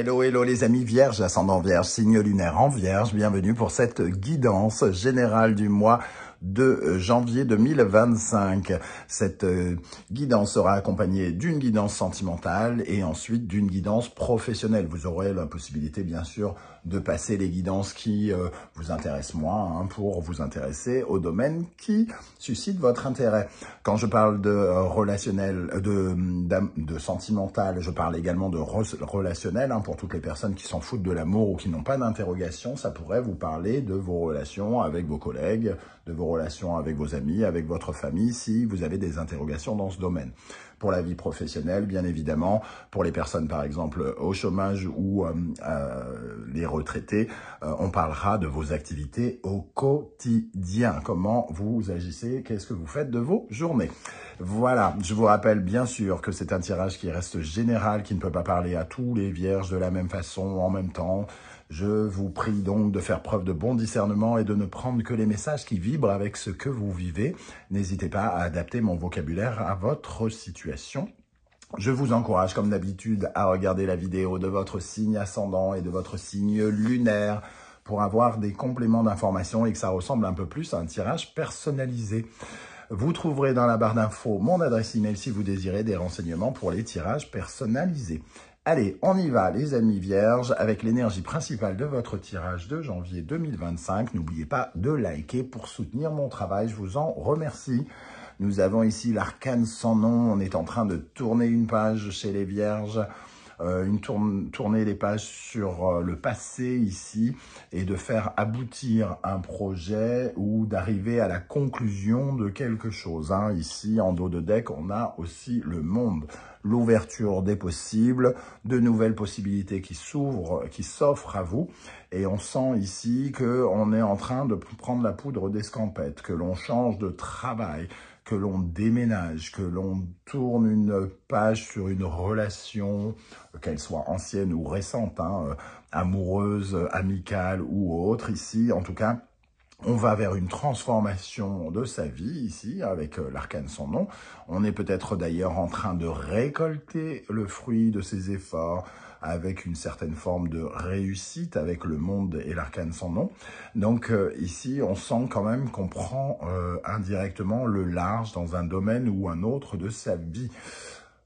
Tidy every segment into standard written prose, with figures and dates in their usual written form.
Hello, hello les amis vierges, ascendant vierge, signe lunaire en vierge. Bienvenue pour cette guidance générale du mois de janvier 2025. Cette guidance sera accompagnée d'une guidance sentimentale et ensuite d'une guidance professionnelle. Vous aurez la possibilité bien sûr de passer les guidances qui vous intéressent moins pour vous intéresser au domaine qui suscite votre intérêt. Quand je parle de relationnel, de sentimental, je parle également de relationnel pour toutes les personnes qui s'en foutent de l'amour ou qui n'ont pas d'interrogation. Ça pourrait vous parler de vos relations avec vos collègues, de vos relations avec vos amis, avec votre famille, si vous avez des interrogations dans ce domaine. Pour la vie professionnelle, bien évidemment, pour les personnes, par exemple, au chômage ou les retraités, on parlera de vos activités au quotidien. Comment vous agissez, qu'est-ce que vous faites de vos journées. Voilà, je vous rappelle bien sûr que c'est un tirage qui reste général, qui ne peut pas parler à tous les vierges de la même façon, en même temps. Je vous prie donc de faire preuve de bon discernement et de ne prendre que les messages qui vibrent avec ce que vous vivez. N'hésitez pas à adapter mon vocabulaire à votre situation. Je vous encourage, comme d'habitude, à regarder la vidéo de votre signe ascendant et de votre signe lunaire pour avoir des compléments d'information et que ça ressemble un peu plus à un tirage personnalisé. Vous trouverez dans la barre d'infos mon adresse email si vous désirez des renseignements pour les tirages personnalisés. Allez, on y va les amis vierges avec l'énergie principale de votre tirage de janvier 2025. N'oubliez pas de liker pour soutenir mon travail, je vous en remercie. Nous avons ici l'arcane sans nom, on est en train de tourner une page chez les vierges. Tourner les pages sur le passé ici et de faire aboutir un projet ou d'arriver à la conclusion de quelque chose. Ici, en dos de deck, on a aussi le monde, l'ouverture des possibles, de nouvelles possibilités qui s'offrent à vous. Et on sent ici qu'on est en train de prendre la poudre d'escampette, que l'on change de travail, que l'on déménage, que l'on tourne une page sur une relation, qu'elle soit ancienne ou récente, amoureuse, amicale ou autre. Ici, en tout cas, on va vers une transformation de sa vie, ici, avec l'arcane sans nom. On est peut-être d'ailleurs en train de récolter le fruit de ses efforts, avec une certaine forme de réussite avec le monde et l'arcane sans nom. Donc ici, on sent quand même qu'on prend indirectement le large dans un domaine ou un autre de sa vie.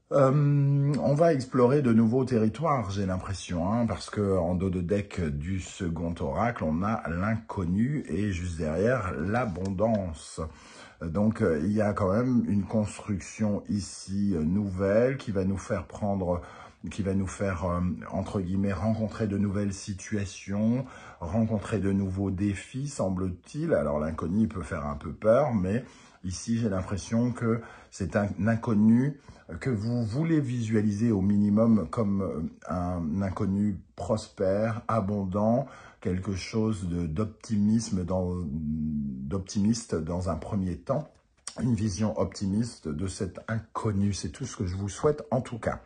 On va explorer de nouveaux territoires, j'ai l'impression, parce que en dos de deck du second oracle, on a l'inconnu et juste derrière, l'abondance. Donc, il y a quand même une construction ici nouvelle qui va nous faire entre guillemets, rencontrer de nouvelles situations, rencontrer de nouveaux défis, semble-t-il. Alors, l'inconnu peut faire un peu peur, mais ici, j'ai l'impression que c'est un inconnu que vous voulez visualiser au minimum comme un inconnu prospère, abondant, quelque chose d'optimiste dans un premier temps, une vision optimiste de cet inconnu. C'est tout ce que je vous souhaite en tout cas.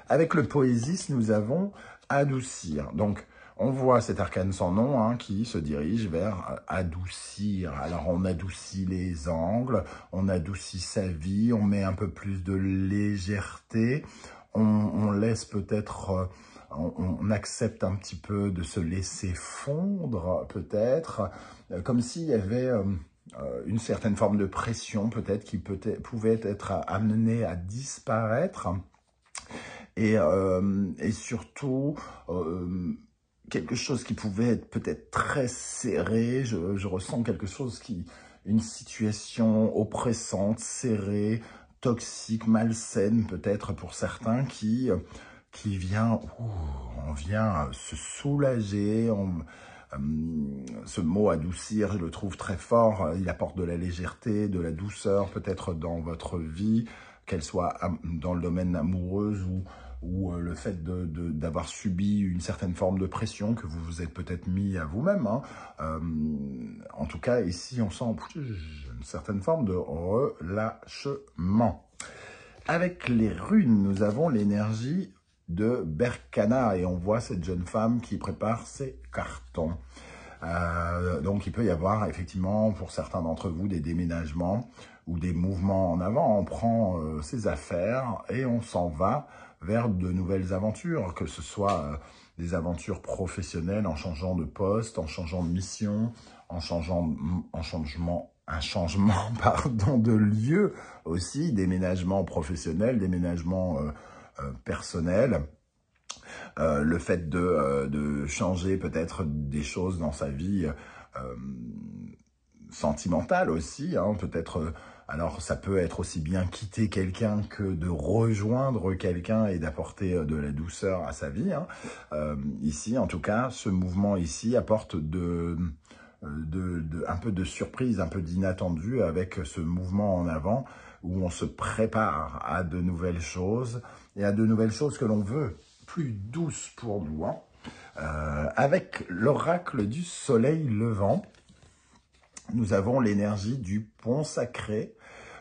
Avec le poésis, nous avons adoucir. Donc, on voit cet arcane sans nom qui se dirige vers adoucir. Alors, on adoucit les angles, on adoucit sa vie, on met un peu plus de légèreté, on laisse peut-être, on accepte un petit peu de se laisser fondre, peut-être, comme s'il y avait une certaine forme de pression, peut-être, qui pouvait être amenée à disparaître. Et surtout, quelque chose qui pouvait être peut-être très serré. Je ressens quelque chose une situation oppressante, serrée, toxique, malsaine peut-être pour certains qui vient, on vient se soulager. Ce mot adoucir, je le trouve très fort. Il apporte de la légèreté, de la douceur peut-être dans votre vie, qu'elle soit dans le domaine amoureux ou le fait d'avoir subi une certaine forme de pression que vous vous êtes peut-être mis à vous-même. En tout cas, ici, on sent une certaine forme de relâchement. Avec les runes, nous avons l'énergie de Berkana et on voit cette jeune femme qui prépare ses cartons. Donc, il peut y avoir effectivement, pour certains d'entre vous, des déménagements ou des mouvements en avant. On prend ses affaires et on s'en va vers de nouvelles aventures, que ce soit des aventures professionnelles en changeant de poste, en changeant de mission, un changement pardon, de lieu aussi, déménagement professionnel, déménagement personnel. Le fait de changer peut-être des choses dans sa vie sentimentale aussi, hein, peut-être. Alors, ça peut être aussi bien quitter quelqu'un que de rejoindre quelqu'un et d'apporter de la douceur à sa vie. Hein. Ici, en tout cas, ce mouvement ici apporte un peu de surprise, un peu d'inattendu avec ce mouvement en avant où on se prépare à de nouvelles choses et à de nouvelles choses que l'on veut plus douces pour nous. Hein. Avec l'oracle du soleil levant, nous avons l'énergie du pont sacré.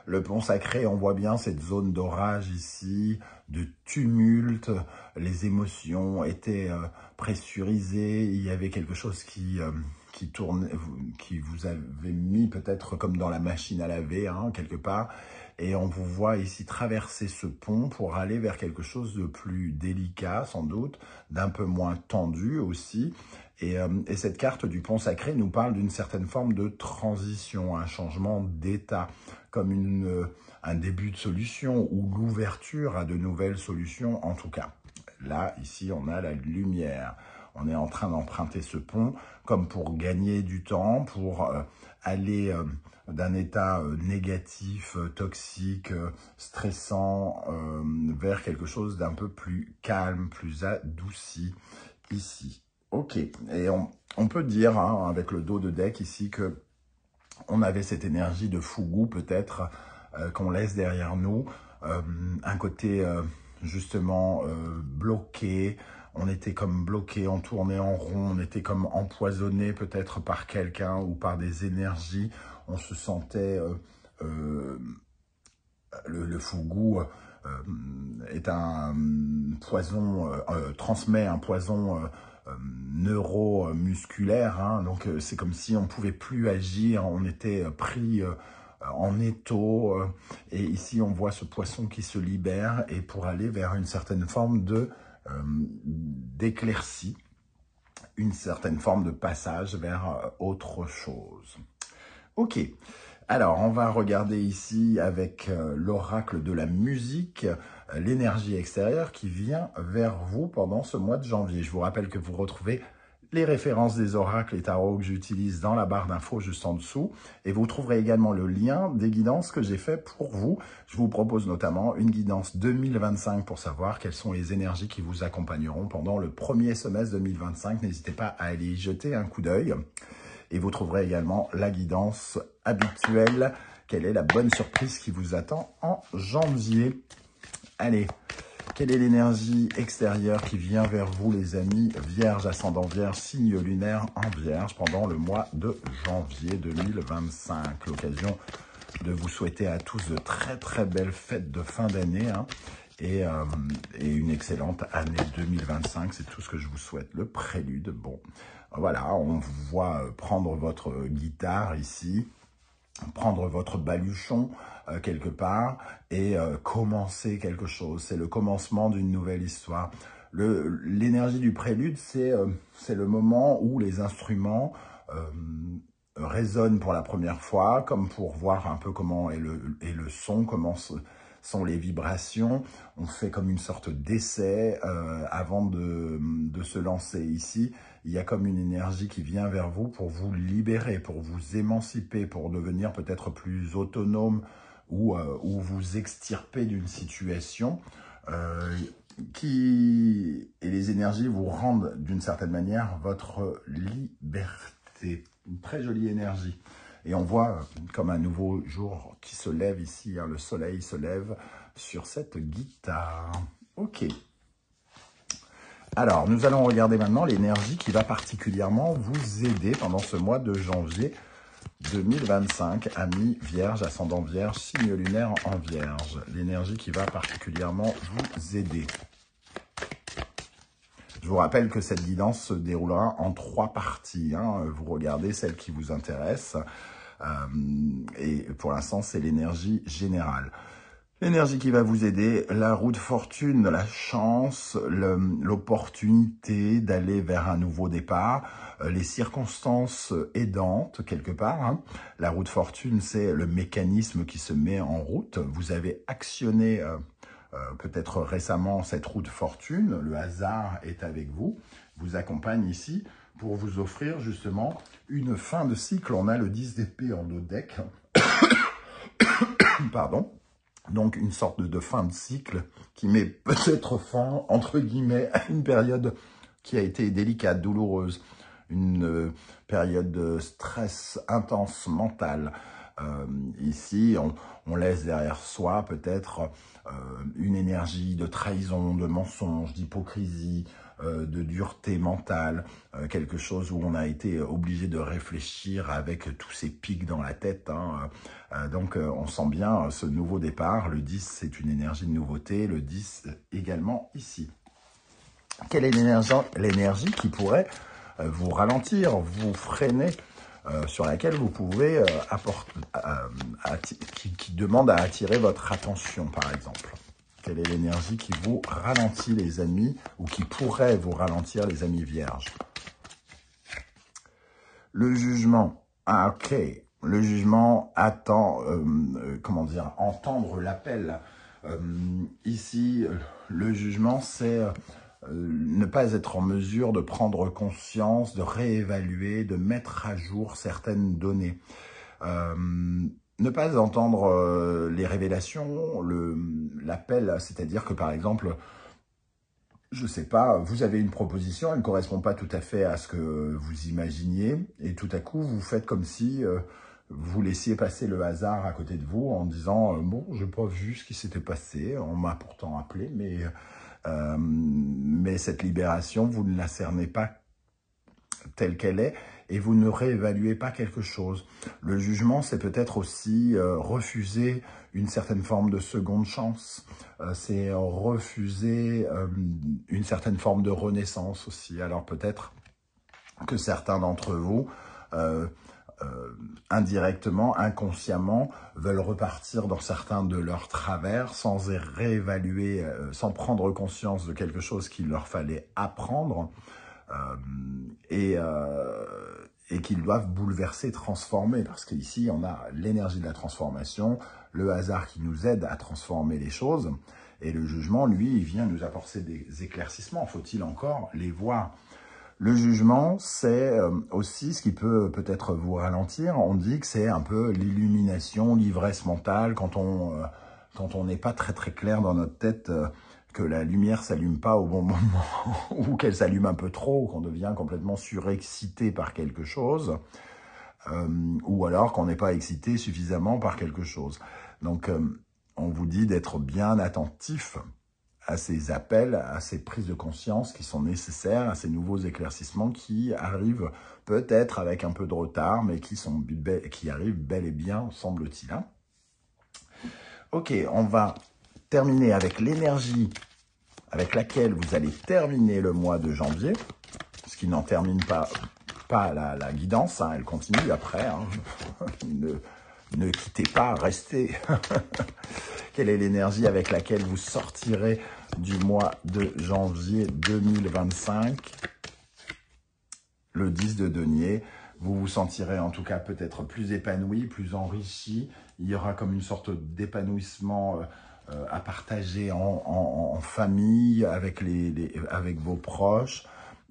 Le pont sacré, on voit bien cette zone d'orage ici, de tumulte. Les émotions étaient pressurisées. Il y avait quelque chose qui tournait, qui vous avait mis peut-être comme dans la machine à laver, hein, quelque part. Et on vous voit ici traverser ce pont pour aller vers quelque chose de plus délicat, sans doute, d'un peu moins tendu aussi. Et cette carte du pont sacré nous parle d'une certaine forme de transition, un changement d'état, comme un début de solution ou l'ouverture à de nouvelles solutions en tout cas. Là, ici, on a la lumière. On est en train d'emprunter ce pont comme pour gagner du temps, pour aller d'un état négatif, toxique, stressant, vers quelque chose d'un peu plus calme, plus adouci ici. Ok, et on peut dire, hein, avec le dos de deck ici, que on avait cette énergie de fougou peut-être qu'on laisse derrière nous, un côté justement bloqué, on était comme bloqué, on tournait en rond, on était comme empoisonné peut-être par quelqu'un ou par des énergies, on se sentait, le fougou est un poison, transmet un poison neuromusculaire, hein, donc c'est comme si on ne pouvait plus agir, on était pris en étau, et ici on voit ce poisson qui se libère et pour aller vers une certaine forme d'éclaircie, une certaine forme de passage vers autre chose. Ok, alors on va regarder ici avec l'oracle de la musique, l'énergie extérieure qui vient vers vous pendant ce mois de janvier. Je vous rappelle que vous retrouvez les références des oracles et tarots que j'utilise dans la barre d'infos juste en dessous. Et vous trouverez également le lien des guidances que j'ai fait pour vous. Je vous propose notamment une guidance 2025 pour savoir quelles sont les énergies qui vous accompagneront pendant le premier semestre 2025. N'hésitez pas à aller y jeter un coup d'œil. Et vous trouverez également la guidance habituelle. Quelle est la bonne surprise qui vous attend en janvier? Allez, quelle est l'énergie extérieure qui vient vers vous, les amis Vierge, ascendant Vierge, signe lunaire en Vierge pendant le mois de janvier 2025? L'occasion de vous souhaiter à tous de très très belles fêtes de fin d'année, hein, et une excellente année 2025. C'est tout ce que je vous souhaite. Le prélude, bon, voilà, on vous voit prendre votre guitare ici, prendre votre baluchon quelque part et commencer quelque chose. C'est le commencement d'une nouvelle histoire. L'énergie du prélude, c'est le moment où les instruments résonnent pour la première fois, comme pour voir un peu comment est le son, comment sont les vibrations. On fait comme une sorte d'essai avant de se lancer ici. Il y a comme une énergie qui vient vers vous pour vous libérer, pour vous émanciper, pour devenir peut-être plus autonome ou vous extirper d'une situation et les énergies vous rendent d'une certaine manière votre liberté. Une très jolie énergie. Et on voit comme un nouveau jour qui se lève ici, hein, le soleil se lève sur cette guitare. Ok. Alors, nous allons regarder maintenant l'énergie qui va particulièrement vous aider pendant ce mois de janvier 2025. Amis Vierge, ascendant Vierge, signe lunaire en Vierge. L'énergie qui va particulièrement vous aider. Je vous rappelle que cette guidance se déroulera en 3 parties. Hein. Vous regardez celle qui vous intéresse. Et pour l'instant, c'est l'énergie générale. L'énergie qui va vous aider, la roue de fortune, la chance, l'opportunité d'aller vers un nouveau départ, les circonstances aidantes quelque part. Hein. La roue de fortune, c'est le mécanisme qui se met en route. Vous avez actionné peut-être récemment cette roue de fortune, le hasard est avec vous, vous accompagne ici pour vous offrir justement une fin de cycle. On a le 10 d'épée en haut deck, pardon. Donc, une sorte de fin de cycle qui met peut-être fin, entre guillemets, à une période qui a été délicate, douloureuse, une période de stress intense mental. Ici, on laisse derrière soi peut-être une énergie de trahison, de mensonge, d'hypocrisie, de dureté mentale, quelque chose où on a été obligé de réfléchir avec tous ces pics dans la tête. Hein. Donc on sent bien ce nouveau départ. Le 10, c'est une énergie de nouveauté. Le 10 également ici. Quelle est l'énergie qui pourrait vous ralentir, vous freiner, sur laquelle vous pouvez qui demande à attirer votre attention, par exemple? Quelle est l'énergie qui vous ralentit, les amis, ou qui pourrait vous ralentir, les amis vierges? Le jugement. Ah, ok. Le jugement attend, comment dire, entendre l'appel. Ici, le jugement, c'est ne pas être en mesure de prendre conscience, de réévaluer, de mettre à jour certaines données. Ne pas entendre les révélations, l'appel, c'est-à-dire que par exemple, je sais pas, vous avez une proposition, elle ne correspond pas tout à fait à ce que vous imaginiez, et tout à coup, vous faites comme si vous laissiez passer le hasard à côté de vous en disant « Bon, je n'ai pas vu ce qui s'était passé, on m'a pourtant appelé, mais cette libération, vous ne la cernez pas telle qu'elle est, et vous ne réévaluez pas quelque chose. » Le jugement, c'est peut-être aussi refuser une certaine forme de seconde chance. C'est refuser une certaine forme de renaissance aussi. Alors peut-être que certains d'entre vous, indirectement, inconsciemment, veulent repartir dans certains de leurs travers sans réévaluer, sans prendre conscience de quelque chose qu'il leur fallait apprendre. Et qu'ils doivent bouleverser, transformer, parce qu'ici, on a l'énergie de la transformation, le hasard qui nous aide à transformer les choses, et le jugement, lui, il vient nous apporter des éclaircissements. Faut-il encore les voir? Le jugement, c'est aussi ce qui peut peut-être vous ralentir. On dit que c'est un peu l'illumination, l'ivresse mentale, quand on n'est pas très clair dans notre tête, que la lumière s'allume pas au bon moment, ou qu'elle s'allume un peu trop, qu'on devient complètement surexcité par quelque chose, ou alors qu'on n'est pas excité suffisamment par quelque chose. Donc, on vous dit d'être bien attentif à ces appels, à ces prises de conscience qui sont nécessaires, à ces nouveaux éclaircissements qui arrivent peut-être avec un peu de retard, mais qui arrivent bel et bien, semble-t-il. Hein. Ok, on va terminer avec l'énergie avec laquelle vous allez terminer le mois de janvier, ce qui n'en termine pas la guidance, hein, elle continue après. Hein. Ne quittez pas, restez. Quelle est l'énergie avec laquelle vous sortirez du mois de janvier 2025? Le 10 de denier. Vous vous sentirez en tout cas peut-être plus épanoui, plus enrichi. Il y aura comme une sorte d'épanouissement à partager en famille, avec vos proches.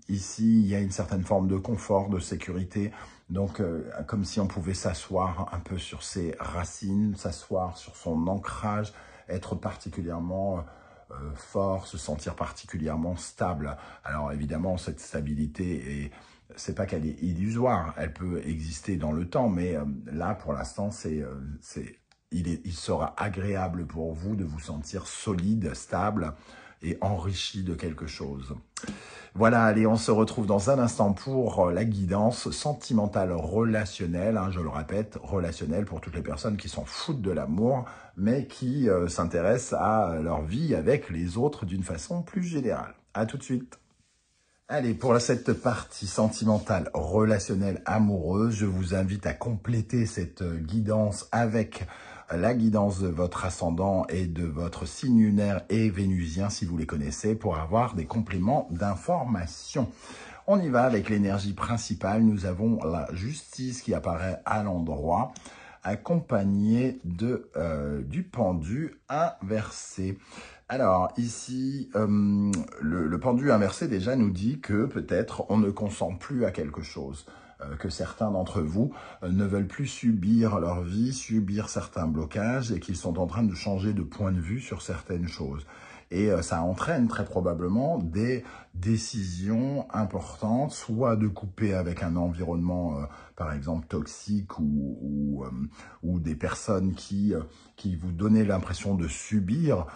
Ici, il y a une certaine forme de confort, de sécurité. Donc, comme si on pouvait s'asseoir un peu sur ses racines, s'asseoir sur son ancrage, être particulièrement fort, se sentir particulièrement stable. Alors, évidemment, cette stabilité, c'est pas qu'elle est illusoire, elle peut exister dans le temps, mais là, pour l'instant, il sera agréable pour vous de vous sentir solide, stable et enrichi de quelque chose. Voilà, allez, on se retrouve dans un instant pour la guidance sentimentale relationnelle, hein, je le répète, relationnelle pour toutes les personnes qui s'en foutent de l'amour, mais qui s'intéressent à leur vie avec les autres d'une façon plus générale. À tout de suite. Allez, pour cette partie sentimentale, relationnelle, amoureuse, je vous invite à compléter cette guidance avec la guidance de votre ascendant et de votre signe lunaire et vénusien, si vous les connaissez, pour avoir des compléments d'information. On y va avec l'énergie principale. Nous avons la justice qui apparaît à l'endroit, accompagnée du pendu inversé. Alors ici, le pendu inversé déjà nous dit que peut-être on ne consent plus à quelque chose, que certains d'entre vous ne veulent plus subir leur vie, subir certains blocages et qu'ils sont en train de changer de point de vue sur certaines choses. Et ça entraîne très probablement des décisions importantes, soit de couper avec un environnement, par exemple, toxique ou des personnes qui vous donnaient l'impression de subir,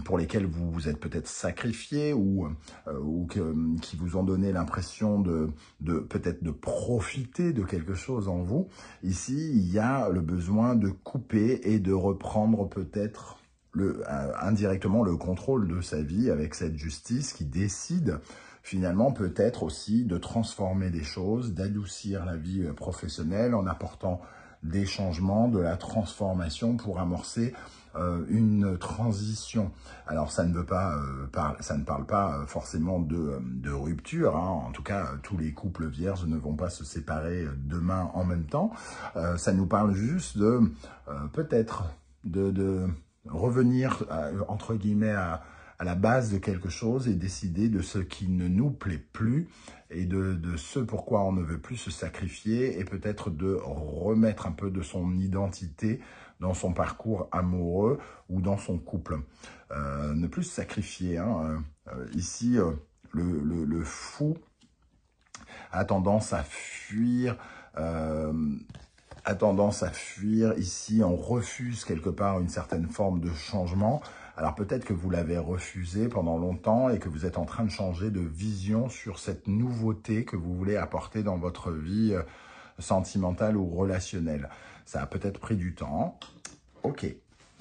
pour lesquelles vous vous êtes peut-être sacrifié ou qui vous ont donné l'impression peut-être de profiter de quelque chose en vous. Ici, il y a le besoin de couper et de reprendre peut-être indirectement le contrôle de sa vie avec cette justice qui décide finalement peut-être aussi de transformer des choses, d'adoucir la vie professionnelle en apportant des changements, de la transformation pour amorcer une transition. Alors ça ne parle pas forcément de rupture, hein. En tout cas tous les couples vierges ne vont pas se séparer demain en même temps. Ça nous parle juste de peut-être de revenir, entre guillemets, à la base de quelque chose et décider de ce qui ne nous plaît plus et de ce pourquoi on ne veut plus se sacrifier et peut-être de remettre un peu de son identité dans son parcours amoureux ou dans son couple. Ne plus se sacrifier, hein. Ici, le fou a tendance à fuir... Ici, on refuse quelque part une certaine forme de changement. Alors peut-être que vous l'avez refusé pendant longtemps et que vous êtes en train de changer de vision sur cette nouveauté que vous voulez apporter dans votre vie sentimentale ou relationnelle. Ça a peut-être pris du temps. Ok,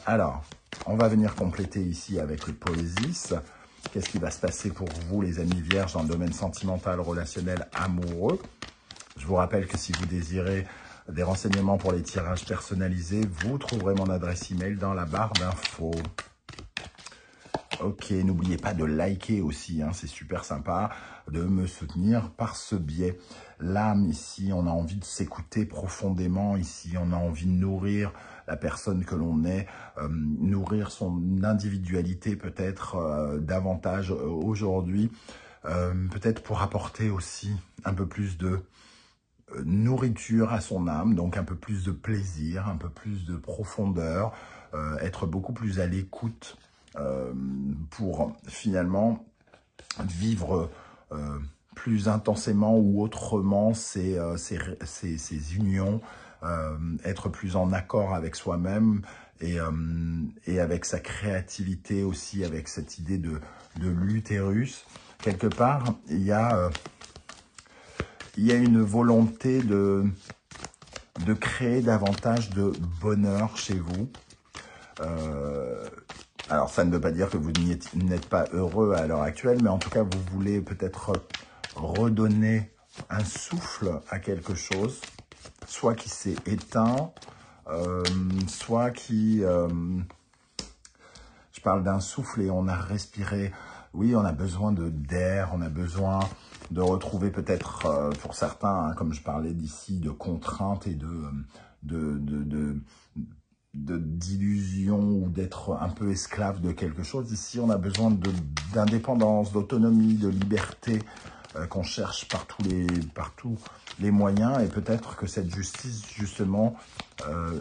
alors, on va venir compléter ici avec le Poésis. Qu'est-ce qui va se passer pour vous, les amis vierges, dans le domaine sentimental, relationnel, amoureux? Je vous rappelle que si vous désirez des renseignements pour les tirages personnalisés, vous trouverez mon adresse email dans la barre d'infos. Ok, n'oubliez pas de liker aussi, hein, c'est super sympa de me soutenir par ce biais. L'âme, ici, on a envie de s'écouter profondément, ici, on a envie de nourrir la personne que l'on est, nourrir son individualité peut-être davantage aujourd'hui, peut-être pour apporter aussi un peu plus de nourriture à son âme, donc un peu plus de plaisir, un peu plus de profondeur, être beaucoup plus à l'écoute pour finalement vivre plus intensément ou autrement ces unions, être plus en accord avec soi-même et avec sa créativité aussi, avec cette idée de l'utérus. Quelque part, il y a une volonté de créer davantage de bonheur chez vous. Alors, ça ne veut pas dire que vous n'êtes pas heureux à l'heure actuelle, mais en tout cas, vous voulez peut-être redonner un souffle à quelque chose, soit qui s'est éteint, soit qui... je parle d'un souffle et on a respiré. Oui, on a besoin d'air, on a besoin de retrouver peut-être, pour certains, hein, comme je parlais d'ici, de contraintes et d'illusions ou d'être un peu esclave de quelque chose. Ici, on a besoin d'indépendance, d'autonomie, de liberté qu'on cherche par tous les moyens. Et peut-être que cette justice, justement,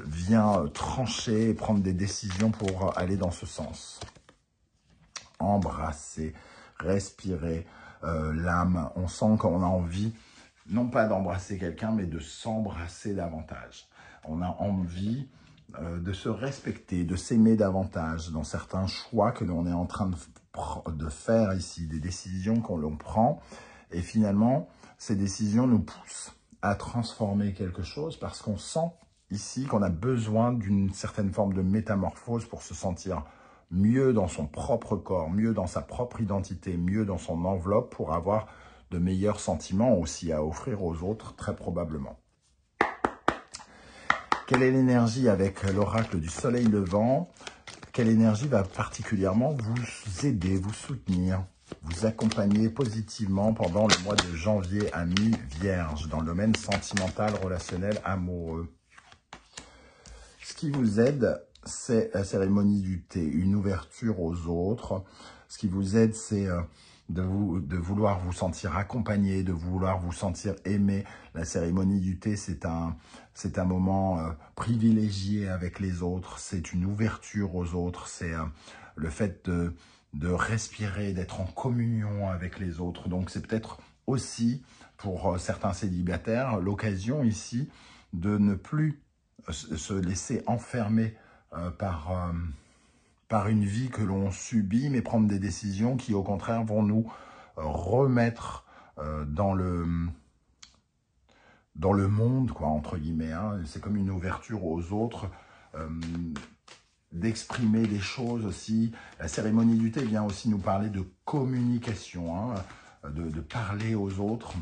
vient trancher et prendre des décisions pour aller dans ce sens. Embrasser, respirer l'âme. On sent qu'on a envie, non pas d'embrasser quelqu'un, mais de s'embrasser davantage. On a envie de se respecter, de s'aimer davantage dans certains choix que l'on est en train de faire ici, des décisions qu'on prend. Et finalement, ces décisions nous poussent à transformer quelque chose parce qu'on sent ici qu'on a besoin d'une certaine forme de métamorphose pour se sentir mieux dans son propre corps, mieux dans sa propre identité, mieux dans son enveloppe pour avoir de meilleurs sentiments aussi à offrir aux autres, très probablement. Quelle est l'énergie avec l'oracle du soleil levant? Quelle énergie va particulièrement vous aider, vous soutenir, vous accompagner positivement pendant le mois de janvier à mi-vierge, dans le domaine sentimental, relationnel, amoureux? Ce qui vous aide, c'est la cérémonie du thé, une ouverture aux autres. Ce qui vous aide, c'est de vouloir vous sentir accompagné, de vouloir vous sentir aimé. La cérémonie du thé, c'est un moment privilégié avec les autres, c'est une ouverture aux autres, c'est le fait de respirer, d'être en communion avec les autres. Donc c'est peut-être aussi, pour certains célibataires, l'occasion ici de ne plus se laisser enfermer par une vie que l'on subit, mais prendre des décisions qui, au contraire, vont nous remettre dans le monde, quoi, entre guillemets. Hein. C'est comme une ouverture aux autres, d'exprimer des choses aussi. La cérémonie du thé vient aussi nous parler de communication, hein, de parler aux autres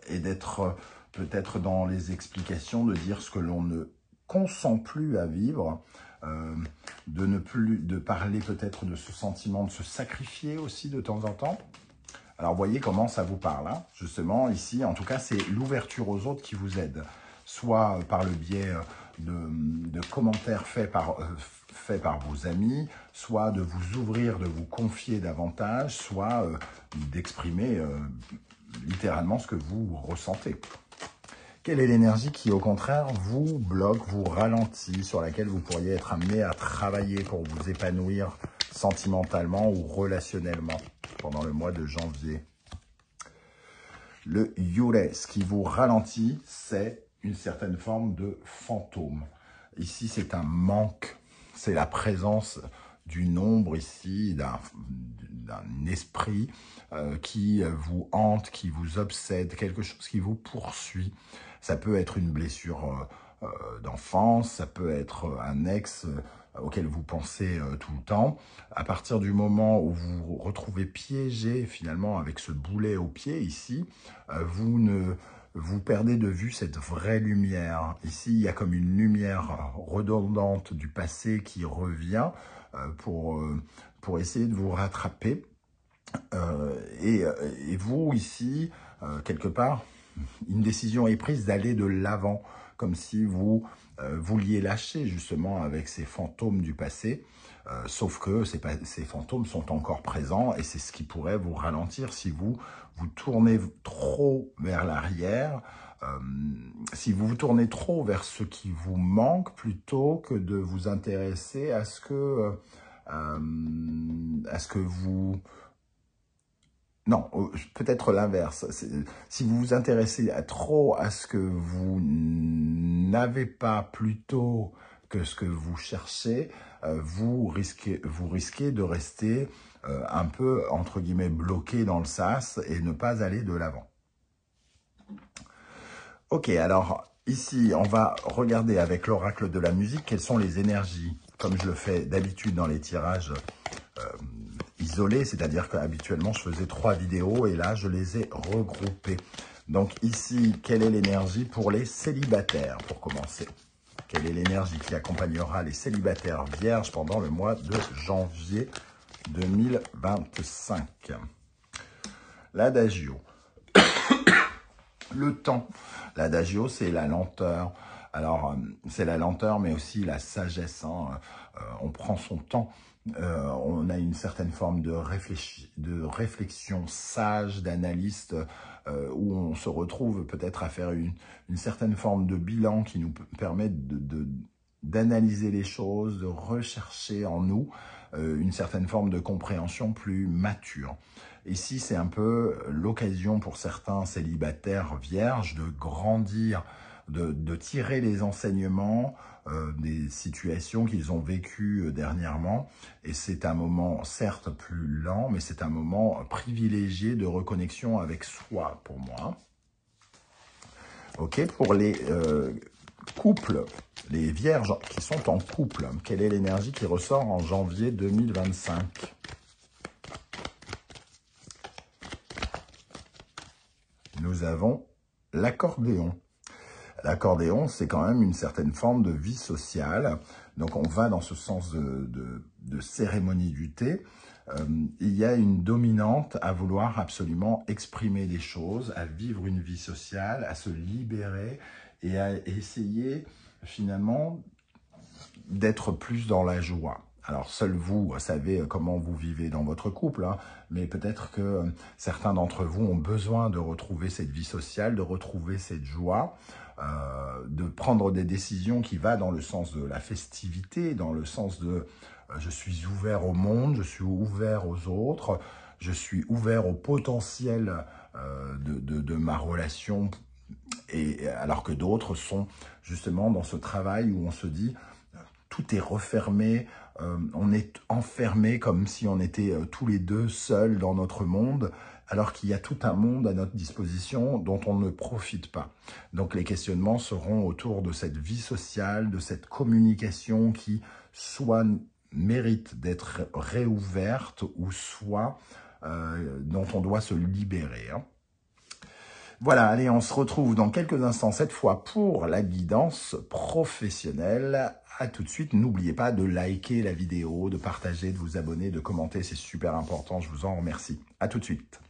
et d'être peut-être dans les explications, de dire ce que l'on ne consent plus à vivre, de parler peut-être de ce sentiment de se sacrifier aussi de temps en temps. Alors, vous voyez comment ça vous parle, hein, justement, ici. En tout cas, c'est l'ouverture aux autres qui vous aide, soit par le biais de commentaires faits par vos amis, soit de vous ouvrir, de vous confier davantage, soit d'exprimer littéralement ce que vous ressentez. Quelle est l'énergie qui, au contraire, vous bloque, vous ralentit, sur laquelle vous pourriez être amené à travailler pour vous épanouir sentimentalement ou relationnellement pendant le mois de janvier? Le Yurei, ce qui vous ralentit, c'est une certaine forme de fantôme. Ici, c'est un manque, c'est la présence d'une ombre ici, d'un esprit qui vous hante, qui vous obsède, quelque chose qui vous poursuit. Ça peut être une blessure d'enfance, ça peut être un ex auquel vous pensez tout le temps. À partir du moment où vous vous retrouvez piégé finalement avec ce boulet au pied ici, vous perdez de vue cette vraie lumière. Ici, il y a comme une lumière redondante du passé qui revient pour essayer de vous rattraper. Et vous, ici, quelque part, une décision est prise d'aller de l'avant, comme si vous vouliez lâcher justement avec ces fantômes du passé, sauf que ces fantômes sont encore présents et c'est ce qui pourrait vous ralentir si vous tournez trop vers l'arrière, si vous vous tournez trop vers ce qui vous manque plutôt que de vous intéresser à ce que vous... Non, peut-être l'inverse. Si vous vous intéressez trop à ce que vous n'avez pas plutôt que ce que vous cherchez, vous risquez de rester un peu, entre guillemets, bloqué dans le sas et ne pas aller de l'avant. Ok, alors ici, on va regarder avec l'oracle de la musique quelles sont les énergies, comme je le fais d'habitude dans les tirages isolés, c'est-à-dire qu'habituellement, je faisais 3 vidéos et là, je les ai regroupées. Donc ici, quelle est l'énergie pour les célibataires, pour commencer? Quelle est l'énergie qui accompagnera les célibataires vierges pendant le mois de janvier 2025? L'adagio. Le temps. L'adagio, c'est la lenteur. Alors, c'est la lenteur, mais aussi la sagesse. Hein. On prend son temps. On a une certaine forme de réflexion sage, d'analyste, où on se retrouve peut-être à faire une certaine forme de bilan qui nous permet d'analyser les choses, de rechercher en nous une certaine forme de compréhension plus mature. Ici, c'est un peu l'occasion pour certains célibataires vierges de grandir, de tirer les enseignements des situations qu'ils ont vécues dernièrement. Et c'est un moment, certes, plus lent, mais c'est un moment privilégié de reconnexion avec soi, pour moi. Ok, pour les couples, les vierges qui sont en couple, quelle est l'énergie qui ressort en janvier 2025 ? Nous avons l'accordéon. l'accordéon, c'est quand même une certaine forme de vie sociale. Donc, on va dans ce sens de cérémonie du thé. Il y a une dominante à vouloir absolument exprimer des choses, à vivre une vie sociale, à se libérer et à essayer finalement d'être plus dans la joie. Alors, seul vous savez comment vous vivez dans votre couple, hein, mais peut-être que certains d'entre vous ont besoin de retrouver cette vie sociale, de retrouver cette joie, de prendre des décisions qui vont dans le sens de la festivité, dans le sens de je suis ouvert au monde, je suis ouvert aux autres, je suis ouvert au potentiel de ma relation, et alors que d'autres sont justement dans ce travail où on se dit tout est refermé, on est enfermé comme si on était tous les deux seuls dans notre monde, alors qu'il y a tout un monde à notre disposition dont on ne profite pas. Donc les questionnements seront autour de cette vie sociale, de cette communication qui soit mérite d'être réouverte ou soit dont on doit se libérer, hein. Voilà, allez, on se retrouve dans quelques instants, cette fois pour la guidance professionnelle. À tout de suite, n'oubliez pas de liker la vidéo, de partager, de vous abonner, de commenter, c'est super important, je vous en remercie. À tout de suite.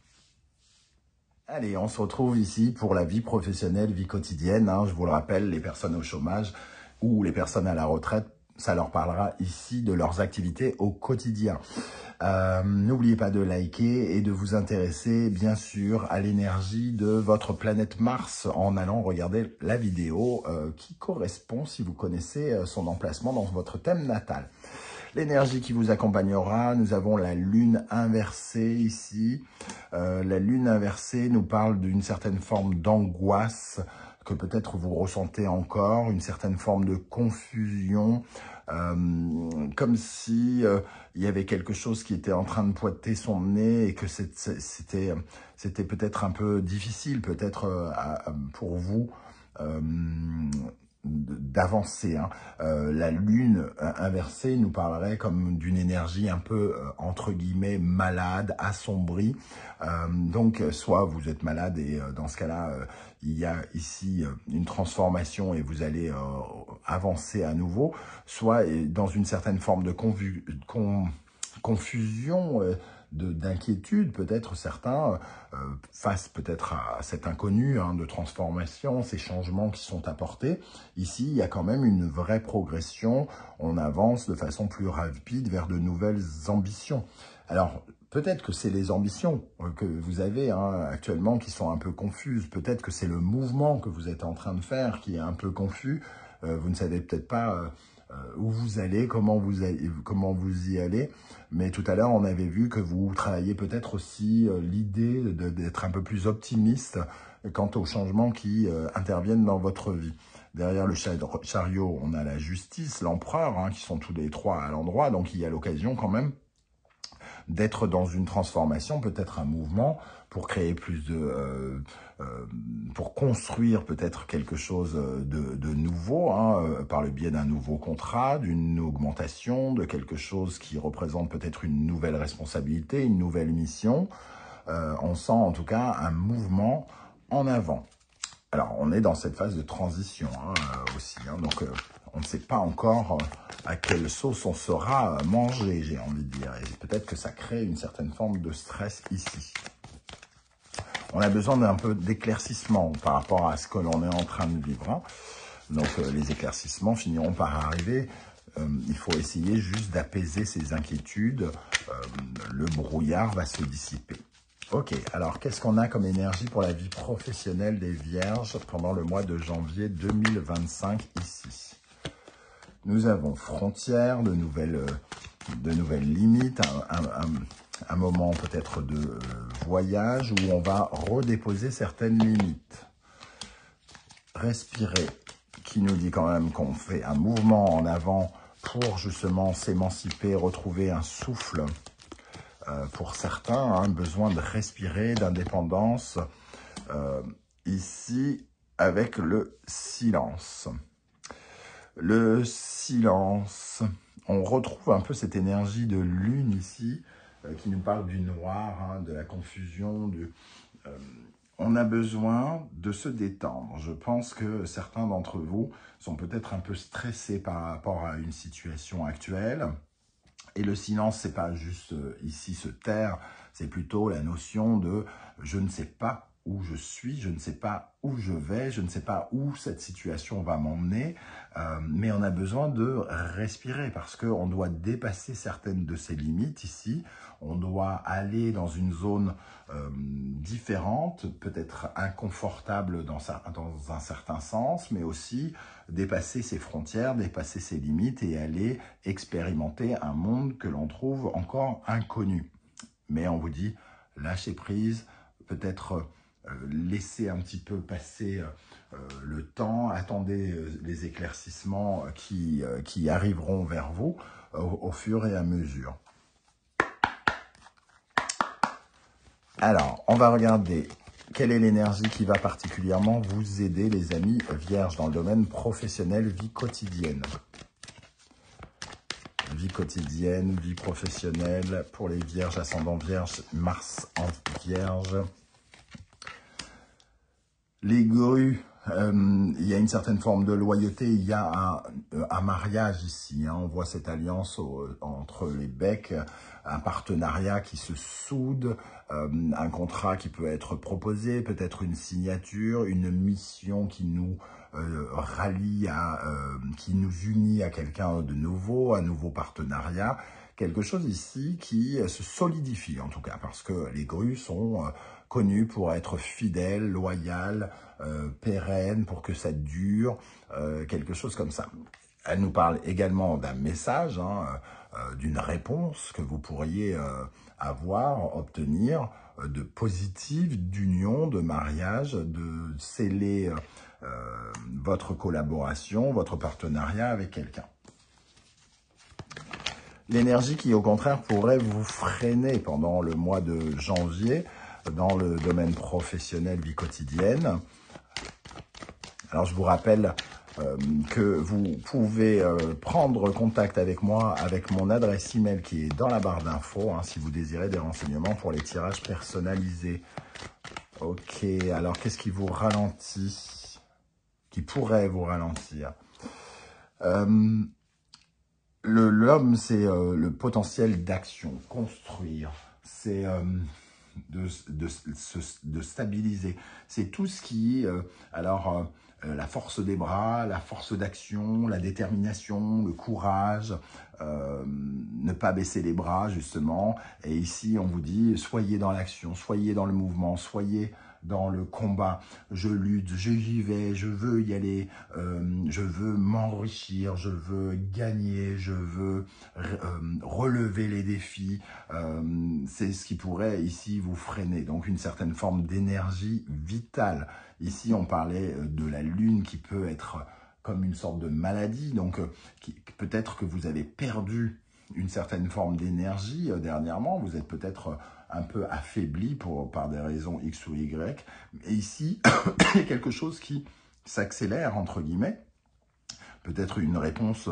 Allez, on se retrouve ici pour la vie professionnelle, vie quotidienne, hein. Je vous le rappelle, les personnes au chômage ou les personnes à la retraite, ça leur parlera ici de leurs activités au quotidien. N'oubliez pas de liker et de vous intéresser bien sûr à l'énergie de votre planète Mars en allant regarder la vidéo qui correspond si vous connaissez son emplacement dans votre thème natal. L'énergie qui vous accompagnera, nous avons la lune inversée ici. La lune inversée nous parle d'une certaine forme d'angoisse que peut-être vous ressentez encore, une certaine forme de confusion, comme si il y avait quelque chose qui était en train de pointer son nez et que c'était peut-être un peu difficile, peut-être pour vous, d'avancer, hein. La lune inversée nous parlerait comme d'une énergie un peu, entre guillemets, malade, assombrie. Donc, soit vous êtes malade et dans ce cas-là, il y a ici une transformation et vous allez avancer à nouveau, soit dans une certaine forme de confusion, d'inquiétude, peut-être certains face peut-être à cet inconnu, hein, de transformation, ces changements qui sont apportés. Ici, il y a quand même une vraie progression, on avance de façon plus rapide vers de nouvelles ambitions. Alors, peut-être que c'est les ambitions que vous avez, hein, actuellement qui sont un peu confuses, peut-être que c'est le mouvement que vous êtes en train de faire qui est un peu confus, vous ne savez peut-être pas où vous allez, comment vous y allez. Mais tout à l'heure, on avait vu que vous travaillez peut-être aussi l'idée d'être un peu plus optimiste quant aux changements qui interviennent dans votre vie. Derrière le chariot, on a la justice, l'empereur, hein, qui sont tous les trois à l'endroit. Donc, il y a l'occasion quand même d'être dans une transformation, peut-être un mouvement, pour créer plus de... pour construire peut-être quelque chose de nouveau, hein, par le biais d'un nouveau contrat, d'une augmentation, de quelque chose qui représente peut-être une nouvelle responsabilité, une nouvelle mission. On sent en tout cas un mouvement en avant. Alors, on est dans cette phase de transition, hein, aussi, hein, donc on ne sait pas encore à quelle sauce on sera mangé, j'ai envie de dire. Et peut-être que ça crée une certaine forme de stress ici. On a besoin d'un peu d'éclaircissement par rapport à ce que l'on est en train de vivre, hein. Donc, les éclaircissements finiront par arriver. Il faut essayer juste d'apaiser ces inquiétudes. Le brouillard va se dissiper. Ok, alors qu'est-ce qu'on a comme énergie pour la vie professionnelle des Vierges pendant le mois de janvier 2025 ici? Nous avons frontières, de nouvelles limites, un moment peut-être de voyage où on va redéposer certaines limites. Respirer, qui nous dit quand même qu'on fait un mouvement en avant pour justement s'émanciper, retrouver un souffle. Pour certains, hein, besoin de respirer, d'indépendance, ici avec le silence. Le silence, on retrouve un peu cette énergie de lune ici, qui nous parle du noir, hein, de la confusion, on a besoin de se détendre. Je pense que certains d'entre vous sont peut-être un peu stressés par rapport à une situation actuelle. Et le silence, c'est pas juste ici se taire, c'est plutôt la notion de je ne sais pas où je suis, je ne sais pas où je vais, je ne sais pas où cette situation va m'emmener, mais on a besoin de respirer parce qu'on doit dépasser certaines de ces limites ici, on doit aller dans une zone différente, peut-être inconfortable dans un certain sens, mais aussi dépasser ses frontières, dépasser ses limites et aller expérimenter un monde que l'on trouve encore inconnu. Mais on vous dit, lâchez prise, peut-être laissez un petit peu passer le temps, attendez les éclaircissements qui arriveront vers vous au fur et à mesure. Alors, on va regarder quelle est l'énergie qui va particulièrement vous aider, les amis vierges, dans le domaine professionnel, vie quotidienne. Vie quotidienne, vie professionnelle, pour les vierges, ascendant vierge, Mars en vierge. Les grues, il y a une certaine forme de loyauté, il y a un mariage ici, hein, on voit cette alliance entre les becs, un partenariat qui se soude, un contrat qui peut être proposé, peut-être une signature, une mission qui nous rallie, qui nous unit à quelqu'un de nouveau, un nouveau partenariat, quelque chose ici qui se solidifie en tout cas, parce que les grues sont connus pour être fidèles, loyales, pérennes, pour que ça dure, quelque chose comme ça. Elle nous parle également d'un message, hein, d'une réponse que vous pourriez avoir, obtenir, de positive, d'union, de mariage, de sceller votre collaboration, votre partenariat avec quelqu'un. L'énergie qui, au contraire, pourrait vous freiner pendant le mois de janvier dans le domaine professionnel, vie quotidienne. Alors, je vous rappelle que vous pouvez prendre contact avec moi avec mon adresse email qui est dans la barre d'infos, hein, si vous désirez des renseignements pour les tirages personnalisés. Ok, alors qu'est-ce qui vous ralentit? Qui pourrait vous ralentir? L'homme, c'est le potentiel d'action, construire, c'est de stabiliser. C'est tout ce qui est, la force des bras, la force d'action, la détermination, le courage, ne pas baisser les bras, justement. Et ici, on vous dit, soyez dans l'action, soyez dans le mouvement, soyez dans le combat. Je lutte, j'y vais, je veux y aller, je veux m'enrichir, je veux gagner, je veux relever les défis. C'est ce qui pourrait ici vous freiner. Donc une certaine forme d'énergie vitale. Ici, on parlait de la lune qui peut être comme une sorte de maladie. Donc peut-être que vous avez perdu une certaine forme d'énergie dernièrement. Vous êtes peut-être un peu affaibli par des raisons X ou Y. Et ici, il y a quelque chose qui s'accélère, entre guillemets. Peut-être une réponse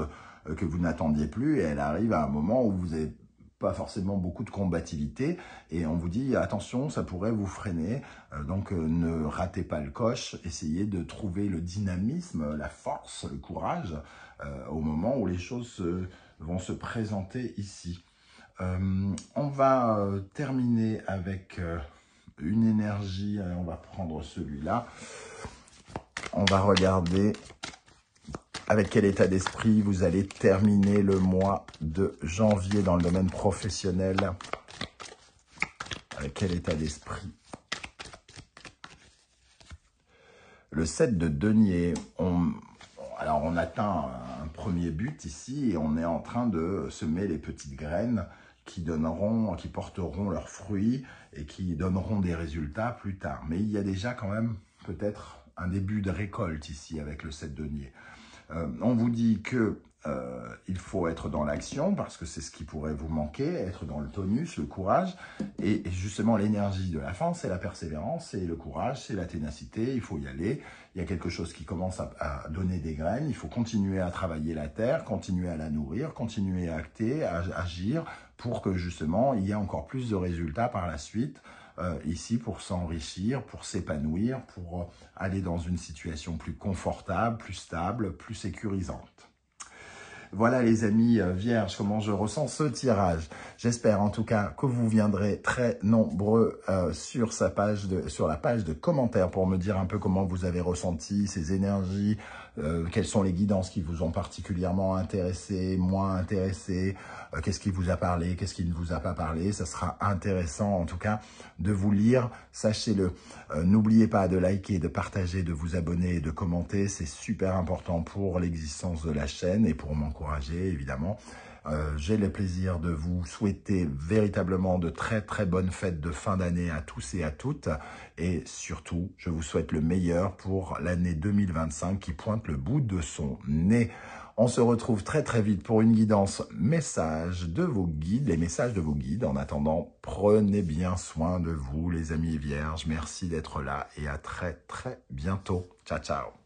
que vous n'attendiez plus et elle arrive à un moment où vous n'avez pas forcément beaucoup de combativité et on vous dit attention, ça pourrait vous freiner. Donc ne ratez pas le coche, essayez de trouver le dynamisme, la force, le courage au moment où les choses vont se présenter ici. On va terminer avec une énergie, on va prendre celui-là. On va regarder avec quel état d'esprit vous allez terminer le mois de janvier dans le domaine professionnel. Avec quel état d'esprit? Le 7 de denier, alors on atteint un premier but ici et on est en train de semer les petites graines qui porteront leurs fruits et qui donneront des résultats plus tard. Mais il y a déjà quand même peut-être un début de récolte ici avec le 7 de denier. On vous dit que il faut être dans l'action parce que c'est ce qui pourrait vous manquer, être dans le tonus, le courage. Et justement, l'énergie de la fin, c'est la persévérance, c'est le courage, c'est la ténacité, il faut y aller. Il y a quelque chose qui commence à donner des graines, il faut continuer à travailler la terre, continuer à la nourrir, continuer à acter, à agir pour que justement il y ait encore plus de résultats par la suite ici pour s'enrichir, pour s'épanouir, pour aller dans une situation plus confortable, plus stable, plus sécurisante. Voilà les amis vierges, comment je ressens ce tirage. J'espère en tout cas que vous viendrez très nombreux sur la page de commentaires pour me dire un peu comment vous avez ressenti ces énergies, quelles sont les guidances qui vous ont particulièrement intéressé, moins intéressé, qu'est-ce qui vous a parlé, qu'est-ce qui ne vous a pas parlé. Ça sera intéressant en tout cas de vous lire, sachez-le. N'oubliez pas de liker, de partager, de vous abonner et de commenter, c'est super important pour l'existence de la chaîne et pour m'encourager évidemment. J'ai le plaisir de vous souhaiter véritablement de très très bonnes fêtes de fin d'année à tous et à toutes. Et surtout, je vous souhaite le meilleur pour l'année 2025 qui pointe le bout de son nez. On se retrouve très très vite pour une guidance message de vos guides, les messages de vos guides. En attendant, prenez bien soin de vous les amis vierges. Merci d'être là et à très très bientôt. Ciao ciao.